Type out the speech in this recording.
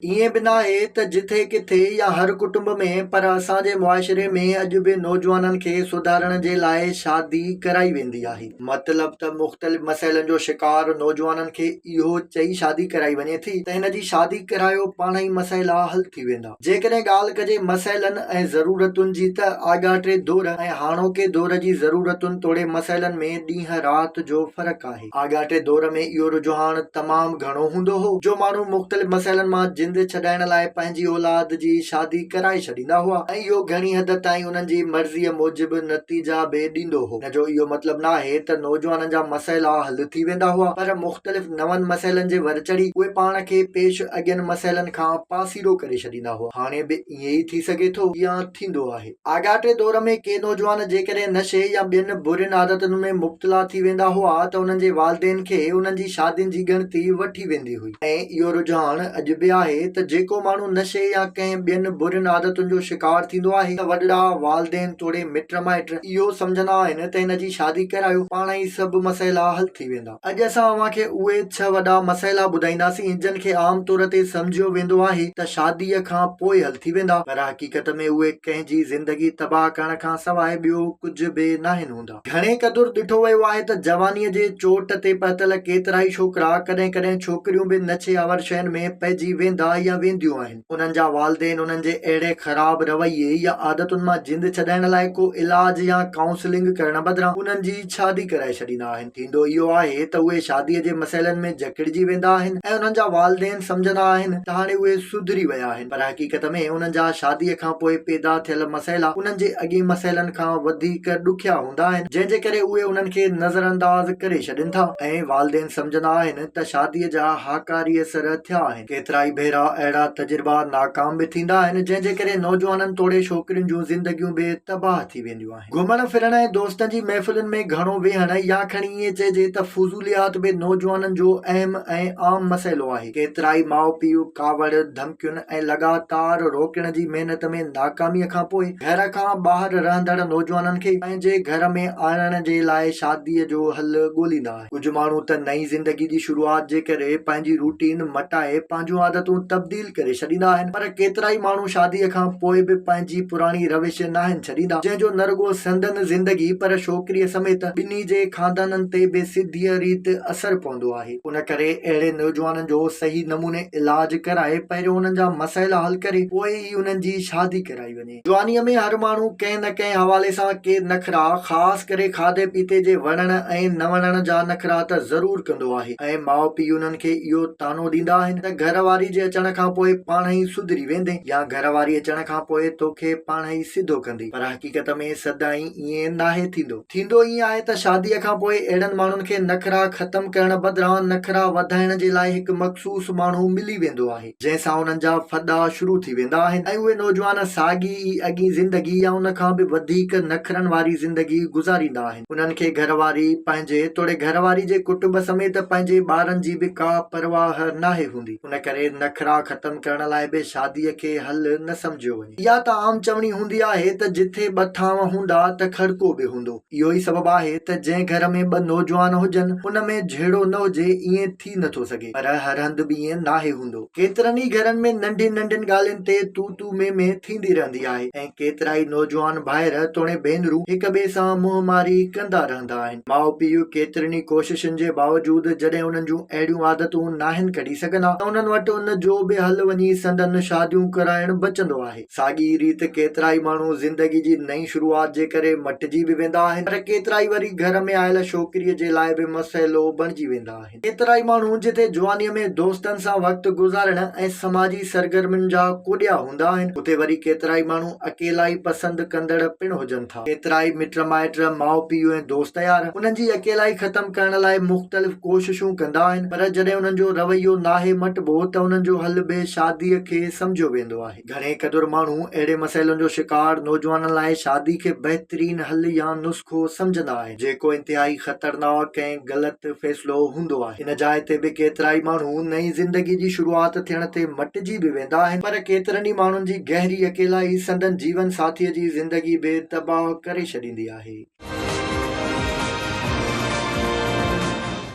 ईअं बि नाहे त जिथे किथे या हर कुटुंब में, पर असांजे मुआशिरे में अॼु बि नौजवाननि खे सुधारण जे लाइ शादी कराई वेंदी आहे। मतिलब त मुख़्तलिफ़ मसइलनि जो शिकार नौजवाननि खे इहो चई शादी कराई वञे थी त हिन जी शादी करायो पाण ई मसइला हल थी वेंदा। जेकॾहिं ॻाल्हि कजे मसइलनि ऐं ज़रूरतुनि जी त आॻाटे दौर ऐं हाणोके दौर जी ज़रूरतुनि तोड़े मसइलनि में ॾींहं राति जो फ़र्क़ु आहे। आॻाटे दौर में इहो रुझान तमामु घणो हूंदो हो जो माण्हू मुख़्तलिफ़ मसइलनि मां जिंद छॾाइण लाइ पंहिंजी औलाद जी शादी कराए छॾींदा हुआ ऐं इहो घणी हद ताईं उन्हनि जी मर्ज़ीअ मूजिबि नतीजा बि ॾींदो हो। हिन जो इहो मतिलबु नाहे त नौजवाननि जा मसइला हल थी वेंदा हुआ, पर मुख़्तलिफ़ नवनि मसइलनि जे वर चढ़ी उहे पाण खे पेश अॻियनि मसइलनि खां पासीरो करे छॾींदा हुआ। हाणे बि ईअं ई थी सघे थो या थींदो आहे। आॻाटे दौर में के नौजवान जेकॾहिं नशे या ॿियनि बुरियुनि आदतुनि में मुब्तला थी वेंदा हुआ त उन्हनि जे वालिदेन खे उन्हनि जी शादियुनि जी ॻणती वठी वेंदी हुई ऐं इहो रुझान अॼु बि आहे त जेको माण्हू नशे या कंहिं ॿियनि बुरियुनि आदतुनि जो शिकार थींदो आहे त वॾड़ा वालिदेन तोड़े मिट माइट इहो सम्झंदा आहिनि त हिन जी शादी करायो पाण ई सभु मसइला हल थी वेंदा। अॼु असां अव्हांखे उहे 6 वॾा मसइला ॿुधाईंदासीं जिन खे आम तौर ते सम्झियो वेंदो आहे त शादीअ खां पोइ हल थी वेंदा, पर हक़ीक़त में उहे कंहिंजी ज़िंदगी तबाह करण खां सवाइ ॿियो कुझु बि नाहिनि हूंदा। घणे क़दुरु ॾिठो वियो आहे त जवानीअ जे चोट ते पतल केतिरा ई छोकिरा कॾहिं कॾहिं छोकिरियूं बि नशे आवर शयुनि में पइजी वेंदा या वेंदियूं आहिनि। उन्हनि जा वालिदेन उन्हनि जे अहिड़े ख़राब रवैये या आदतुनि मां जिंद छॾाइण लाइ को इलाज या काउंसलिंग करण बदिरां उन्हनि जी शादी कराए छॾींदा आहिनि। थींदो इहो आहे त उहे शादीअ जे मसइलनि में जकड़िजी वेंदा आहिनि ऐं उन्हनि जा वालिदेन सम्झंदा आहिनि त हाणे उहे सुधरी विया आहिनि, पर हक़ीक़त में उन्हनि जा शादीअ खां पोइ पैदा थियल मसइला उन्हनि जे अॻे मसइलनि खां वधीक ॾुखिया हूंदा आहिनि, जंहिंजे करे उहे उन्हनि खे नज़रअंदाज़ करे छॾनि था ऐं वालिदेन सम्झंदा आहिनि त शादीअ जा हाकारी असर थिया आहिनि। केतिरा ई भेरा अहिड़ा तजुर्बा नाकाम बि थींदा आहिनि जंहिंजे करे नौजवाननि तोड़े छोकिरियुनि जूं ज़िंदगियूं बि तबाह थी वेंदियूं आहिनि। घुमण फिरण ऐं दोस्तनि जी महफ़िलुनि में घणो वेहण या खणी ईअं चइजे त फुज़ूलियात बि नौजवाननि जो अहम ऐं आम मसइलो आहे। केतिरा ई माउ पीउ कावड़ धमकियुनि ऐं लगातार रोकण जी महिनत में नाकामीअ खां पोइ घर खां ॿाहिरि रहंदड़ नौजवाननि खे पंहिंजे घर में आणण जे लाइ शादीअ जो हल ॻोल्हींदा आहिनि। कुझु माण्हू त नई ज़िंदगी जी शुरूआत जे करे पंहिंजी रूटीन मटाए पंहिंजूं आदतूं तब्दील करे छॾींदा आहिनि, पर केतिरा ई माण्हू शादीअ खां पोइ बि पंहिंजी पुराणी रविश नाहिनि छॾींदा, जंहिंजो न रुगो संदन ज़िंदगी पर छोकिरीअ समेत ॿिन्ही जे खानदाननि ते बि सिधीअ रीति असर पवंदो आहे। उन करे अहिड़े नौजवाननि जो सही नमूने इलाज कराए पहिरियों उन्हनि जा मसइला हल करे पोइ ई उन्हनि जी शादी कराई वञे। जवानीअ में हर माण्हू कंहिं न कंहिं हवाले सां के नखरा ख़ासि करे खाधे पीते जे वणण ऐं न वणण जा नखरा त ज़रूर कंदो आहे ऐं माउ पीउ उन्हनि खे इहो तानो ॾींदा आहिनि त घरवारी जे अचण खां पोइ पाण ई सुधरी वेंदे या घरवारी अचण खां पोइ तोखे पाण ई सिधो कंदी, पर हक़ीक़त में सदाईं ईअं नाहे थींदो ईअं आहे त शादीअ खां पोइ अहिड़नि माण्हुनि खे नखरा ख़तम करण बदिरां नखरा वधाइण जे लाइ हिकु मख़सूस माण्हू मिली वेंदो आहे जंहिंसां उन्हनि जा फदा शुरू थी वेंदा आहिनि ऐं उहे नौजवान साॻी अॻी ज़िंदगी या उन खां बि वधीक नखरनि वारी ज़िंदगी गुज़ारींदा आहिनि। उन्हनि खे घरवारी पंहिंजे तोड़े घरवारी जे कुटुंब समेत पंहिंजे ॿारनि जी बि का परवाह नाहे हूंदी। उन करे नखरा ख़तम करण लाइ बि शादीअ खे हल न सम्झियो वञे। इहा त आम चवणी हूंदी आहे त जिथे ॿ थांव हूंदा त खड़को बि हूंदो। इहो ई सबबु आहे त जंहिं घर में ॿ नौजवान हुजनि उन में झेड़ो न हुजे ईअं थी नथो सघे, पर हर हंधि बि ईअं नाहे हूंदो। केतिरनि ई घरनि में नंढियुनि नंढियुनि ॻाल्हियुनि ते तू तू में थींदी रहंदी आहे ऐं केतिरा ई नौजवान भाइर तोड़े भेनरूं हिक ॿिए सां मुंहमारी कंदा रहंदा आहिनि। माउ पीउ केतिरनि ई कोशिशुनि जे बावजूद जॾहिं उन्हनि जूं अहिड़ियूं आदतूं नाहिनि कढी सघंदा त उन्हनि वटि उन जो बि हल वञी संदन शादियूं कराइण बचंदो आहे। साॻी रीति केतिरा ई माण्हू ज़िंदगी जी नई शुरूआत जे करे मटिजी बि वेंदा आहिनि, पर केतिरा ई वरी घर में आयल छोकिरीअ जे लाइ बि मसइलो बणिजी वेंदा आहिनि। केतिरा ई माण्हू जिथे जवानीअ में दोस्तनि सां वक़्तु गुज़ारण ऐं समाजी सरगर्मियुनि जा कोॾिया हूंदा आहिनि, उते वरी केतिरा ई माण्हू अकेला ई पसंदि कंदड़ पिण हुजनि था। केतिरा ई मिट माइट माउ पीउ ऐं दोस्त यार उन्हनि जी अकेलाई ख़तम करण लाइ मुख़्तलिफ़ कोशिशूं कंदा आहिनि, पर जॾहिं उन्हनि जो रवैयो नाहे मटिबो त उन्हनि जो हल बि शादीअ खे सम्झियो वेंदो आहे। घणे क़दुरु माण्हू अहिड़े मसइलनि जो शिकार नौजवाननि लाइ शादी खे बहितरीन हल या नुस्ख़ो सम्झंदा आहिनि, जेको इंतिहाई ख़तरनाक ऐं ग़लति फ़ैसिलो हूंदो आहे। इन जाइ ते बि केतिरा ई माण्हू नई ज़िंदगी जी शुरूआत थियण ते मटिजी बि वेंदा आहिनि, पर केतिरनि ई माण्हुनि जी गहरी अकेलाई संदन जीवन साथीअ जी ज़िंदगी बि तबाह करे छॾींदी आहे।